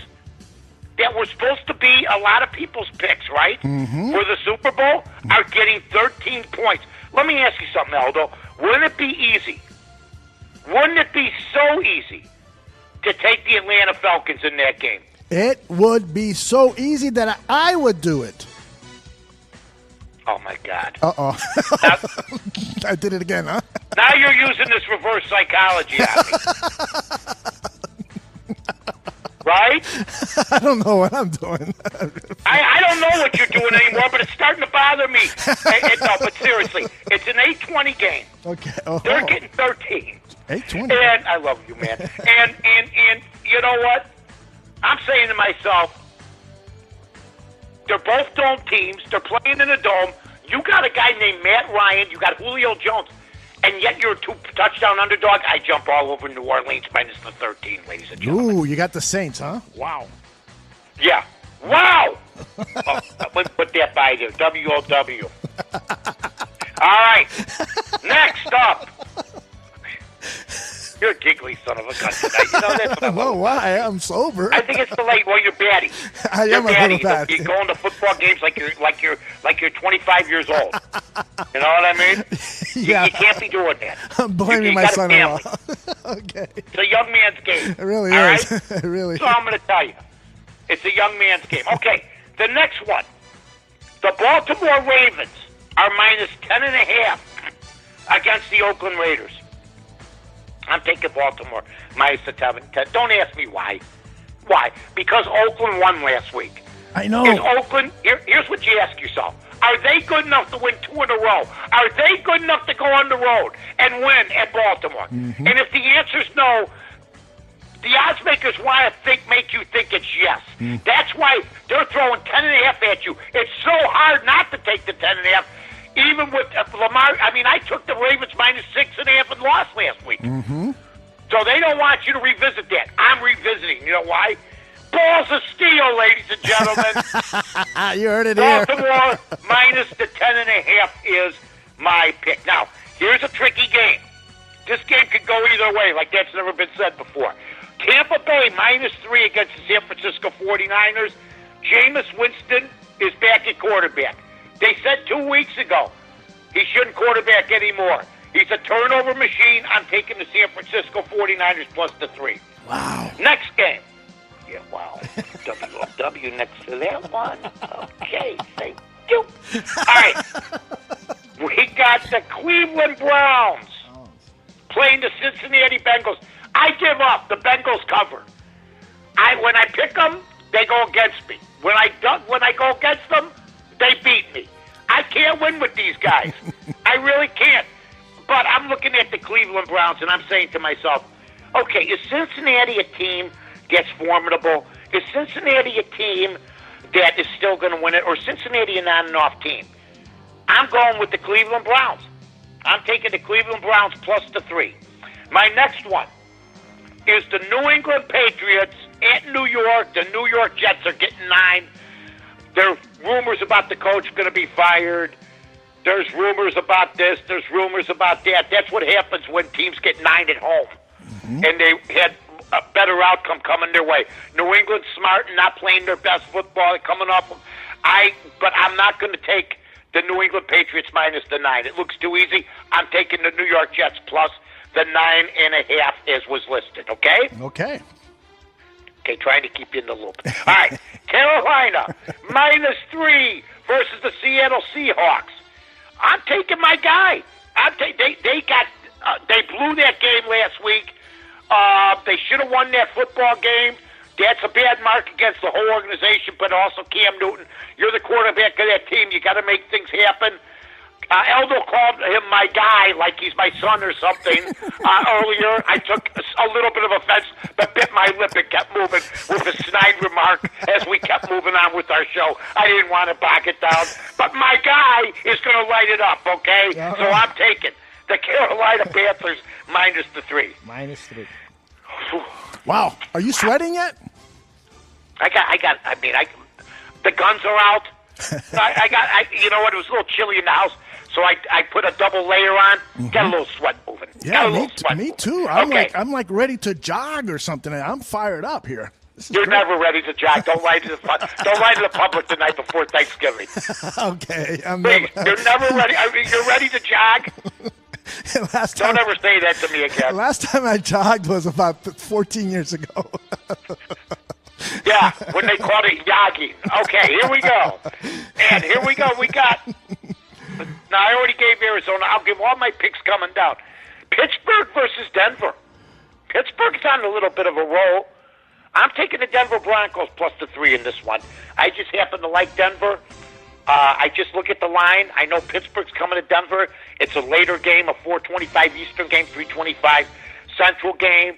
that were supposed to be a lot of people's picks, right? Mm-hmm. For the Super Bowl, are getting 13 points. Let me ask you something, Aldo. Wouldn't it be easy? Wouldn't it be so easy to take the Atlanta Falcons in that game? It would be so easy that I would do it. Oh, my God. Uh-oh. Now, I did it again, huh? now you're using this reverse psychology on me. Right? I don't know what I'm doing. I don't know what you're doing anymore, but it's starting to bother me. No, but seriously, it's an 8-20 game. Okay. They're getting 13. 8-20. And I love you, man. And you know what? I'm saying to myself, they're both dome teams. They're playing in a dome. You got a guy named Matt Ryan. You got Julio Jones. And yet you're a 2-touchdown underdog. I jump all over New Orleans minus the 13, ladies and gentlemen. Ooh, you got the Saints, huh? Wow. Yeah. Wow. Let's put that by there. W-O-W. All right. Next up. You're a giggly son of a gun tonight. You know, that's what I'm Oh, why? I'm sober. I think it's the late. Well, you're batty. I You're am a little bad. You go into football games like you're 25 years old. You know what I mean? Yeah. You can't be doing that. I'm blaming You my got a son-in-law. family. Okay. It's a young man's game. It really All is. right? It really So I'm going to tell you. It's a young man's game. Okay, the next one. The Baltimore Ravens are minus 10.5 against the Oakland Raiders. I'm taking Baltimore minus the 10. Don't ask me why. Why? Because Oakland won last week. I know. Is Oakland, here's what you ask yourself. Are they good enough to win 2 in a row? Are they good enough to go on the road and win at Baltimore? Mm-hmm. And if the answer is no, the odds makers want to make you think it's yes. That's why they're throwing 10.5 at you. It's so hard not to take the 10.5. Even with Lamar, I mean, I took the Ravens minus 6.5 and lost last week. Mm-hmm. So they don't want you to revisit that. I'm revisiting. You know why? Balls of steel, ladies and gentlemen. You heard it here. Baltimore minus the 10.5 is my pick. Now, here's a tricky game. This game could go either way, like that's never been said before. Tampa Bay -3 against the San Francisco 49ers. Jameis Winston is back at quarterback. They said 2 weeks ago he shouldn't quarterback anymore. He's a turnover machine. I'm taking the San Francisco 49ers +3. Wow. Next game. Yeah, wow. W next to that one. Okay, thank you. All right. We got the Cleveland Browns playing the Cincinnati Bengals. I give up. The Bengals cover. When I pick them, they go against me. When I go against them, they beat me. I can't win with these guys. I really can't. But I'm looking at the Cleveland Browns, and I'm saying to myself, okay, is Cincinnati a team that's formidable? Is Cincinnati a team that is still going to win it? Or Cincinnati an on-and-off team? I'm going with the Cleveland Browns. I'm taking the Cleveland Browns +3. My next one is the New England Patriots at New York. The New York Jets are getting 9. There are rumors about the coach going to be fired. There's rumors about this. There's rumors about that. That's what happens when teams get 9 at home. Mm-hmm. And they had a better outcome coming their way. New England's smart and not playing their best football coming off of. But I'm not going to take the New England Patriots -9. It looks too easy. I'm taking the New York Jets plus the 9.5 as was listed. Okay? Okay. Okay, trying to keep you in the loop. All right, Carolina -3 versus the Seattle Seahawks. I'm taking my guy. They blew that game last week. They should have won that football game. That's a bad mark against the whole organization, but also Cam Newton. You're the quarterback of that team. You got to make things happen. Eldo called him my guy like he's my son or something earlier. I took a little bit of offense, but bit my lip and kept moving with a snide remark as we kept moving on with our show. I didn't want to back it down, but my guy is going to light it up, okay? Uh-huh. So I'm taking the Carolina Panthers -3. -3. Wow. Are you sweating yet? The guns are out. You know what? It was a little chilly in the house, so I put a double layer on. Got a little sweat moving. Yeah, me too. I'm like ready to jog or something. I'm fired up here. You're great. never ready to jog. Don't lie to the public the night before Thanksgiving. Okay, You're never ready. You're ready to jog. Don't ever say that to me again. Last time I jogged was about 14 years ago. Yeah, when they called it yogging. Okay, here we go. And here we go. We got. Now, I already gave Arizona. I'll give all my picks coming down. Pittsburgh versus Denver. Pittsburgh's on a little bit of a roll. I'm taking the Denver Broncos +3 in this one. I just happen to like Denver. I just look at the line. I know Pittsburgh's coming to Denver. It's a later game, a 4:25 Eastern game, 3:25 Central game.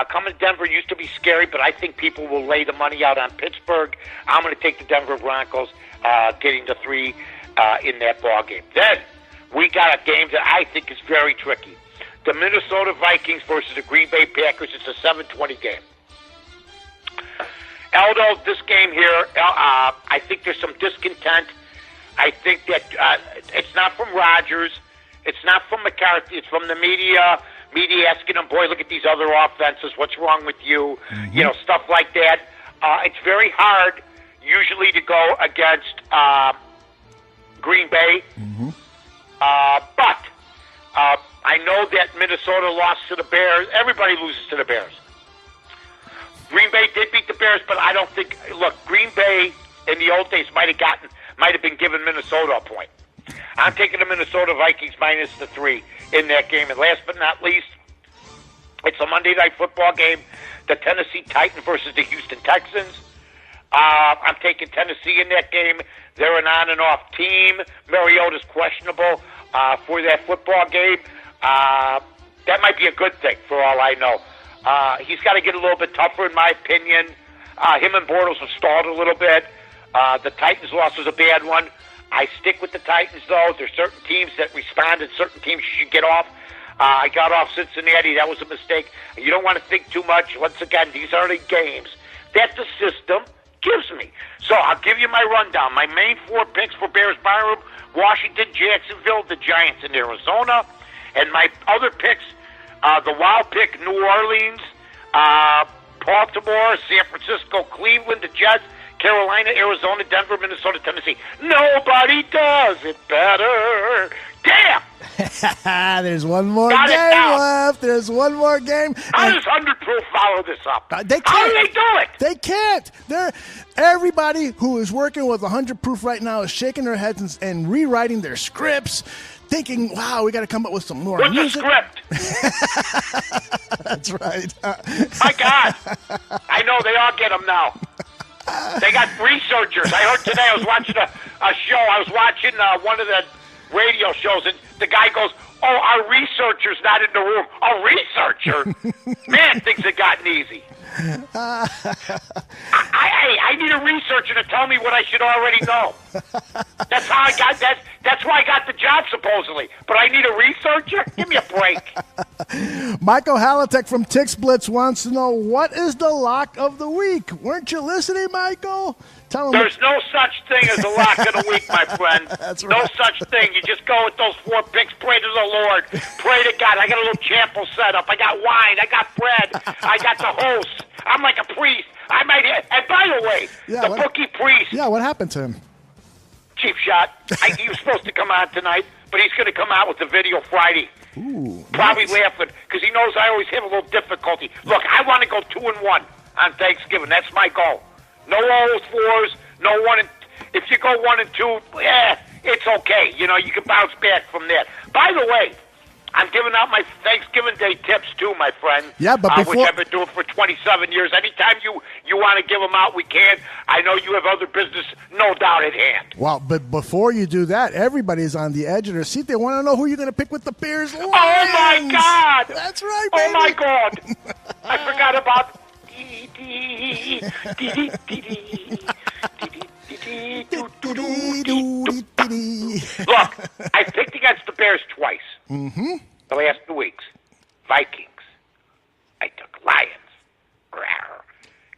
Coming to Denver used to be scary, but I think people will lay the money out on Pittsburgh. I'm going to take the Denver Broncos getting the 3 in that ball game. Then we got a game that I think is very tricky. The Minnesota Vikings versus the Green Bay Packers. It's a 7:20 game. Aldo, this game here, I think there's some discontent. I think that it's not from Rodgers. It's not from McCarthy. It's from the media. Media asking them, boy, look at these other offenses. What's wrong with you? Mm-hmm. You know, stuff like that. It's very hard usually to go against Green Bay. Mm-hmm. But I know that Minnesota lost to the Bears. Everybody loses to the Bears. Green Bay did beat the Bears, but I don't think. Look, Green Bay in the old days might have been given Minnesota a point. I'm taking the Minnesota Vikings -3 in that game. And last but not least, it's a Monday Night Football game. The Tennessee Titans versus the Houston Texans. I'm taking Tennessee in that game. They're an on and off team. Mariota's questionable for that football game. That might be a good thing for all I know. He's got to get a little bit tougher, in my opinion. Him and Bortles have stalled a little bit. The Titans loss was a bad one. I stick with the Titans, though. There's certain teams that respond and certain teams you should get off. I got off Cincinnati. That was a mistake. You don't want to think too much. Once again, these are the games that the system gives me. So I'll give you my rundown. My main 4 picks for Bears Barroom: Washington, Jacksonville, the Giants in Arizona. And my other picks, the wild pick, New Orleans, Baltimore, San Francisco, Cleveland, the Jets, Carolina, Arizona, Denver, Minnesota, Tennessee. Nobody does it better. Damn! There's one more Got it game now. left. There's one more game. How does 100 Proof follow this up? They can't. How do they do it? They can't. Everybody who is working with 100 Proof right now is shaking their heads and rewriting their scripts, thinking, wow, we got to come up with some more What's the music. script? That's right. My God. I know they all get them now. They got researchers. I heard today I was watching a show. I was watching one of the radio shows, and the guy goes, "Oh, our researcher's not in the room." A researcher? Man, things have gotten easy. I need a researcher to tell me what I should already know. That's how I got that. That's why I got the job, supposedly. But I need a researcher? Give me a break. Michael Halatek from Tix Blitz wants to know, what is the lock of the week? Weren't you listening, Michael? Tell him. There's no such thing as a lock of the week, my friend. That's No right. such thing. You just go with those 4 picks, pray to the Lord, pray to God. I got a little chapel set up. I got wine. I got bread. I got the host. I'm like a priest. I might. And by the way, Yeah, the bookie priest, Yeah, what happened to him? cheap shot. He was supposed to come on tonight, but he's going to come out with the video Friday. Ooh, Probably nice. laughing because he knows I always have a little difficulty. Look, I want to go 2-1 on Thanksgiving. That's my goal. No 0-4s, no 1 and. If you go 1 and 2, it's okay. You know, you can bounce back from that. By the way, I'm giving out my Thanksgiving Day tips too, my friend. Yeah, but which before- I've been doing for 27 years. Anytime you want to give them out, we can. I know you have other business, no doubt at hand. Well, but before you do that, everybody's on the edge of their seat. They want to know who you're going to pick with the Bears. Oh my God! That's right, baby. Oh my God! I forgot about. Look, I picked against the Bears twice. Mm-hmm. The last 2 weeks. Vikings. I took Lions. Rawr.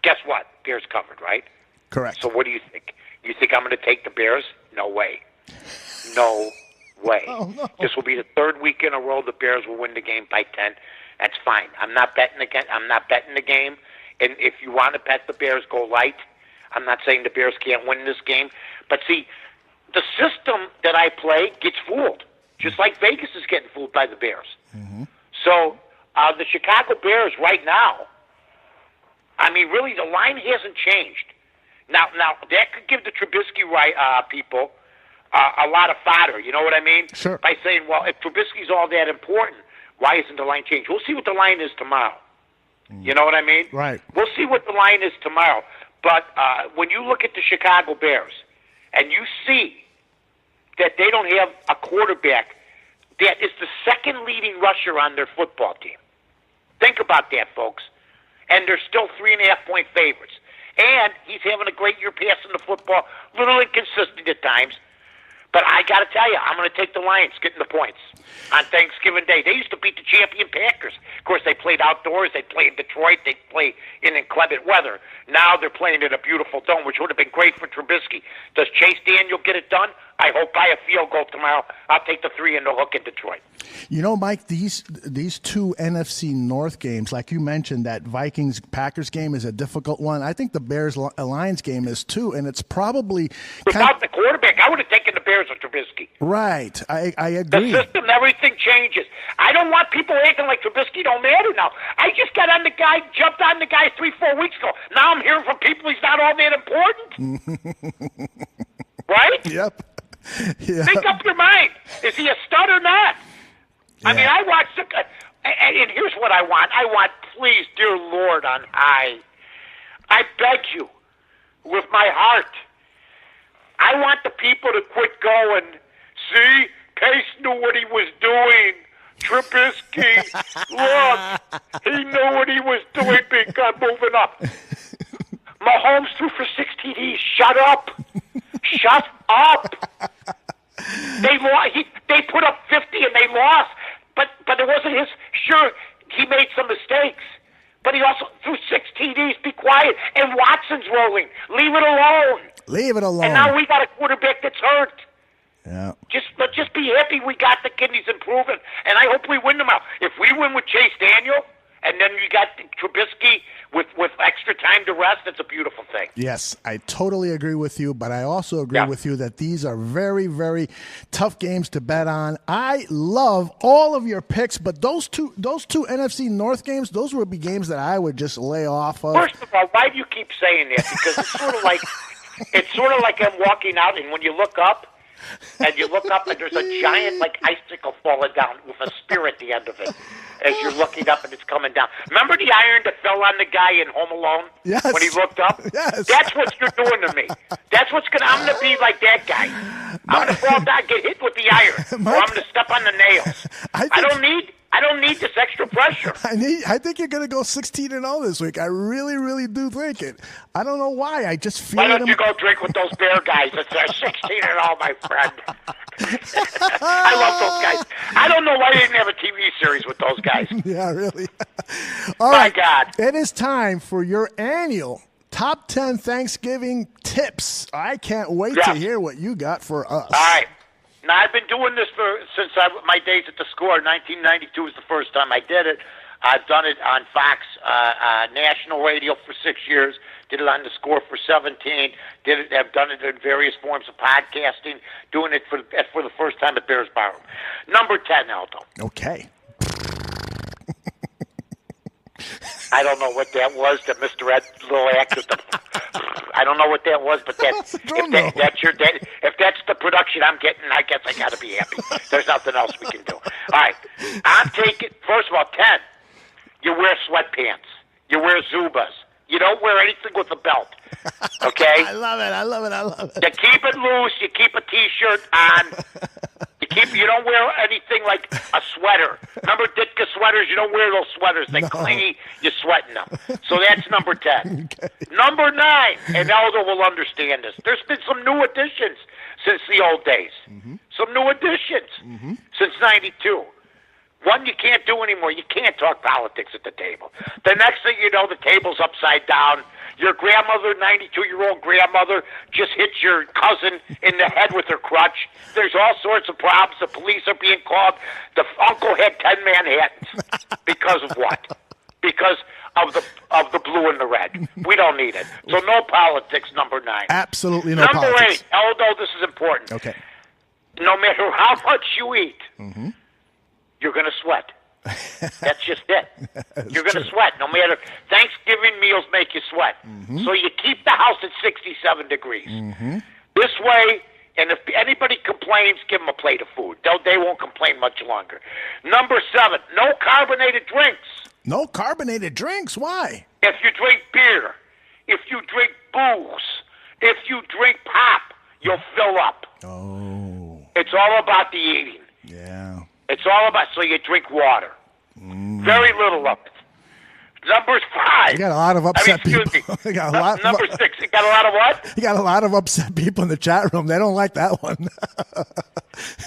Guess what? Bears covered, right? Correct. So what do you think? You think I'm going to take the Bears? No way. No way. Oh, no. This will be the 3rd week in a row the Bears will win the game by 10. That's fine. I'm not betting again. I'm not betting the game. And if you want to bet the Bears, go light. I'm not saying the Bears can't win this game. But see, the system that I play gets fooled, just like Vegas is getting fooled by the Bears. Mm-hmm. So the Chicago Bears right now, I mean, really, the line hasn't changed. Now that could give the Trubisky people a lot of fodder. You know what I mean? Sure. By saying, well, if Trubisky's all that important, why isn't the line changed? We'll see what the line is tomorrow. You know what I mean? Right. We'll see what the line is tomorrow. But when you look at the Chicago Bears and you see that they don't have a quarterback that is the 2nd leading rusher on their football team. Think about that, folks. And they're still 3.5-point favorites. And he's having a great year passing the football, a little inconsistent at times. But I got to tell you, I'm going to take the Lions getting the points on Thanksgiving Day. They used to beat the champion Packers. Of course, they played outdoors. They played in Detroit. They play in inclement weather. Now they're playing in a beautiful dome, which would have been great for Trubisky. Does Chase Daniel get it done? I hope by a field goal tomorrow. I'll take the 3 in the hook in Detroit. You know, Mike, these 2 NFC North games, like you mentioned, that Vikings-Packers game is a difficult one. I think the Bears-Lions game is too, and it's probably Without the quarterback, I would have taken the Bears or Trubisky. right. I The agree. system, everything changes. I don't want people acting like Trubisky don't matter now. I just got on the guy, jumped on the guy 3-4 weeks ago. Now I'm hearing from people he's not all that important. Right? Yep. Yeah. Make up your mind. Is he a stud or not? I mean, I watched the, and here's what I want. I want, please, dear Lord on high, I beg you, with my heart, I want the people to quit going, see, Pace knew what he was doing. Trubisky, look, he knew what he was doing. Big guy moving up. Mahomes threw for 6 TDs. Shut up. Shut up. They put up 50 and they lost. But it wasn't his. Sure, he made some mistakes. But he also threw 6 TDs. Be quiet. And Watson's rolling. Leave it alone. Leave it alone. And now we got a quarterback that's hurt. Yeah. Let's just be happy we got the kid. He's improving. And I hope we win tomorrow. If we win with Chase Daniel, and then you got Trubisky with extra time to rest. It's a beautiful thing. Yes, I totally agree with you, but I also agree with you that these are very, very tough games to bet on. I love all of your picks, but those two NFC North games, those would be games that I would just lay off of. First of all, why do you keep saying that? Because it's sort of like I'm walking out, and when you look up, and there's a giant icicle falling down with a spear at the end of it as you're looking up and it's coming down. Remember the iron that fell on the guy in Home Alone? Yes. When he looked up? Yes. That's what you're doing to me. I'm going to be like that guy. I'm going to fall down, get hit with the iron, or I'm going to step on the nails. I don't need this extra pressure. I think you're going to go 16-0 this week. I really, really do think it. I don't know why. I just feel it. Why don't you go drink with those Bear guys? It's 16-0, my friend. I love those guys. I don't know why they didn't have a TV series with those guys. Yeah, really. All my right. God. It is time for your annual Top 10 Thanksgiving Tips. I can't wait to hear what you got for us. All right. Now, I've been doing this since my days at the Score. 1992 was the first time I did it. I've done it on Fox national radio for 6 years. Did it on the Score for 17. I've done it in various forms of podcasting. Doing it for the first time at Bears Barroom. Number 10, Aldo. Okay. I don't know what that was. The Mr. Ed little actor. I don't know what that was, but if that's the production I'm getting, I guess I got to be happy. There's nothing else we can do. All right, I'm taking. First of all, 10. You wear sweatpants. You wear Zubas. You don't wear anything with a belt. Okay. I love it. You keep it loose. You keep a T-shirt on. You don't wear anything like a sweater. Remember Ditka sweaters? You don't wear those sweaters. They're clingy. You're sweating them. So that's number 10. Okay. Number 9, and Aldo will understand this. There's been some new additions since the old days. Mm-hmm. Some new additions since 92. One you can't do anymore. You can't talk politics at the table. The next thing you know, the table's upside down. Your grandmother, 92-year-old grandmother, just hit your cousin in the head with her crutch. There's all sorts of problems. The police are being called. The uncle had 10 Manhattans. Because of what? Because of the blue and the red. We don't need it. So no politics, number 9. Absolutely no politics. Number 8, although this is important. Okay. No matter how much you eat, you're going to sweat. That's just it. You're going to sweat. No matter. Thanksgiving meals make you sweat. So you keep the house at 67 degrees. This way, and if anybody complains, give them a plate of food. They won't complain much longer. Number 7, no carbonated drinks. No carbonated drinks? Why? If you drink beer, if you drink booze, if you drink pop, you'll fill up. Oh. It's all about the eating. Yeah. It's all about, so you drink water. Very little of it. Number 5. You got a lot of upset people. You got a lot number 6. You got a lot of what? You got a lot of upset people in the chat room. They don't like that one.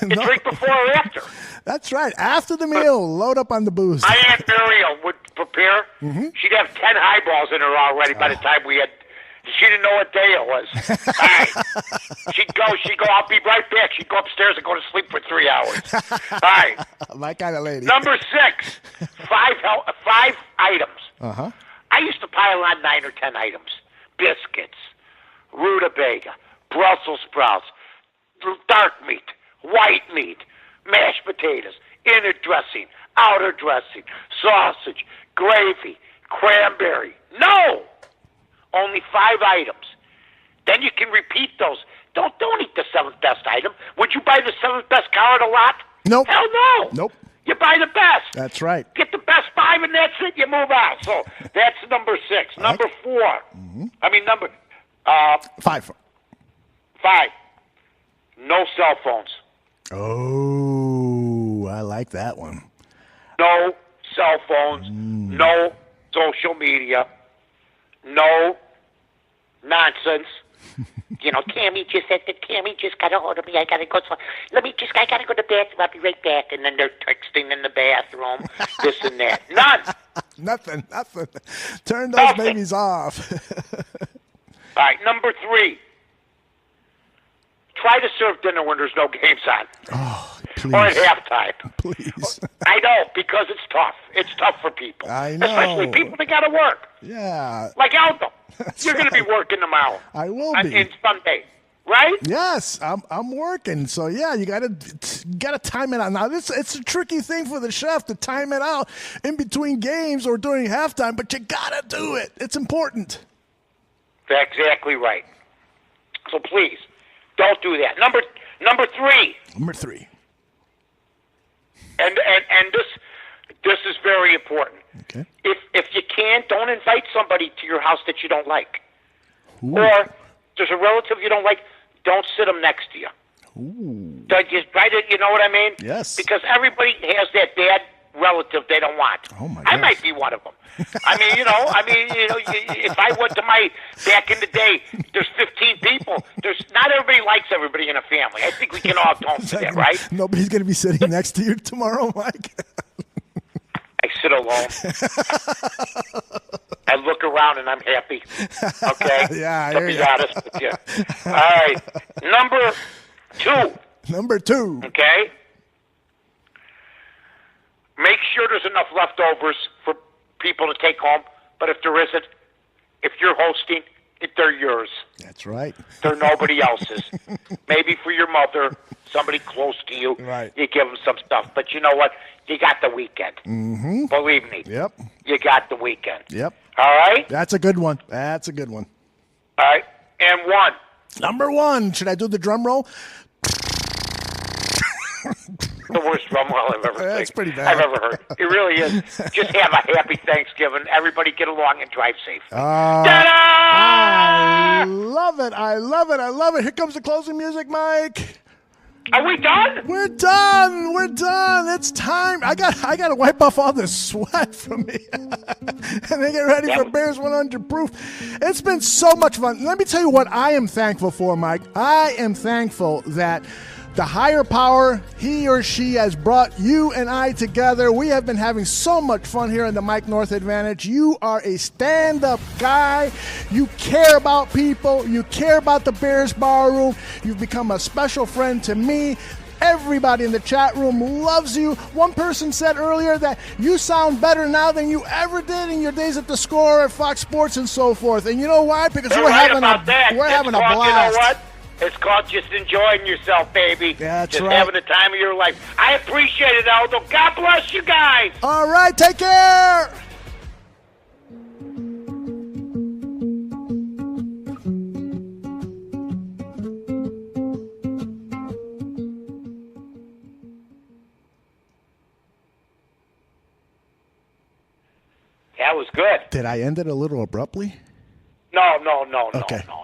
You drink before or after. That's right. After the meal, load up on the booze. My Aunt Muriel would prepare. She'd have 10 highballs in her already by the time we had. She didn't know what day it was. All right. She'd go, I'll be right back. She'd go upstairs and go to sleep for 3 hours. All right. My kind of lady. Number 6, 5 items. I used to pile on 9 or 10 items. Biscuits, rutabaga, Brussels sprouts, dark meat, white meat, mashed potatoes, inner dressing, outer dressing, sausage, gravy, cranberry. No! Only 5 items. Then you can repeat those. Don't eat the 7th best item. Would you buy the 7th best car at a lot? Nope. Hell no. Nope. You buy the best. That's right. Get the best 5 and that's it. You move on. So that's number 6. Number 4. I mean, number 5. 5. No cell phones. Oh, I like that one. No cell phones. No social media. No nonsense. Cammy just got a hold of me. I gotta go. I gotta go to the bathroom. I'll be right back. And then they're texting in the bathroom, this and that. None. Nothing. Turn those babies off. All right, number 3. Try to serve dinner when there's no games on. Oh, or at halftime. Please. I know, because it's tough. It's tough for people. I know. Especially people that got to work. Yeah. Like Aldo. That's You're going to be working tomorrow. I will be. In Sunday, right? Yes, I'm working. So yeah, you gotta time it out. Now it's a tricky thing for the chef to time it out in between games or during halftime, but you gotta do it. It's important. That's exactly right. So please, don't do that. Number three. Number 3. And this is very important. Okay. If you can, don't invite somebody to your house that you don't like. Ooh. Or there's a relative you don't like, don't sit them next to you. Ooh. You know what I mean? Yes. Because everybody has that bad relative they don't want. Oh my I gosh. might be one of them. If I went to back in the day, there's 15 people. Not everybody likes everybody in a family. I think we can all atone to that, right? Nobody's gonna be sitting next to you tomorrow, Mike. I sit alone. I look around and I'm happy. Okay? Yeah, I to hear be ya. honest with you. All right. Number 2. Number 2. Okay? Make sure there's enough leftovers for people to take home. But if there isn't, if you're hosting, they're yours. That's right. They're nobody else's. Maybe for your mother, somebody close to you, Right. you give them some stuff. But you know what? You got the weekend. Mm-hmm. Believe me. Yep. You got the weekend. Yep. All right? That's a good one. That's a good one. All right. And 1. Number 1. Should I do the drum roll? The worst drum roll I've ever seen. That's pretty bad. I've ever heard. It really is. Just have a happy Thanksgiving. Everybody get along and drive safe. Ta-da! I love it. I love it. I love it. Here comes the closing music, Mike. Are we done? We're done. We're done. It's time. I got to wipe off all this sweat from me and then get ready for Bears 100 Proof. It's been so much fun. Let me tell you what I am thankful for, Mike. I am thankful that the higher power, he or she, has brought you and I together. We have been having so much fun here in the Mike North Advantage. You are a stand-up guy. You care about people. You care about the Bears Bar Room. You've become a special friend to me. Everybody in the chat room loves you. One person said earlier that you sound better now than you ever did in your days at the Score, at Fox Sports, and so forth. And you know why? Because we're having a blast. You know what? It's called just enjoying yourself, baby. That's just right. having the time of your life. I appreciate it, Aldo. God bless you guys. All right, take care. That was good. Did I end it a little abruptly? No. Okay. No.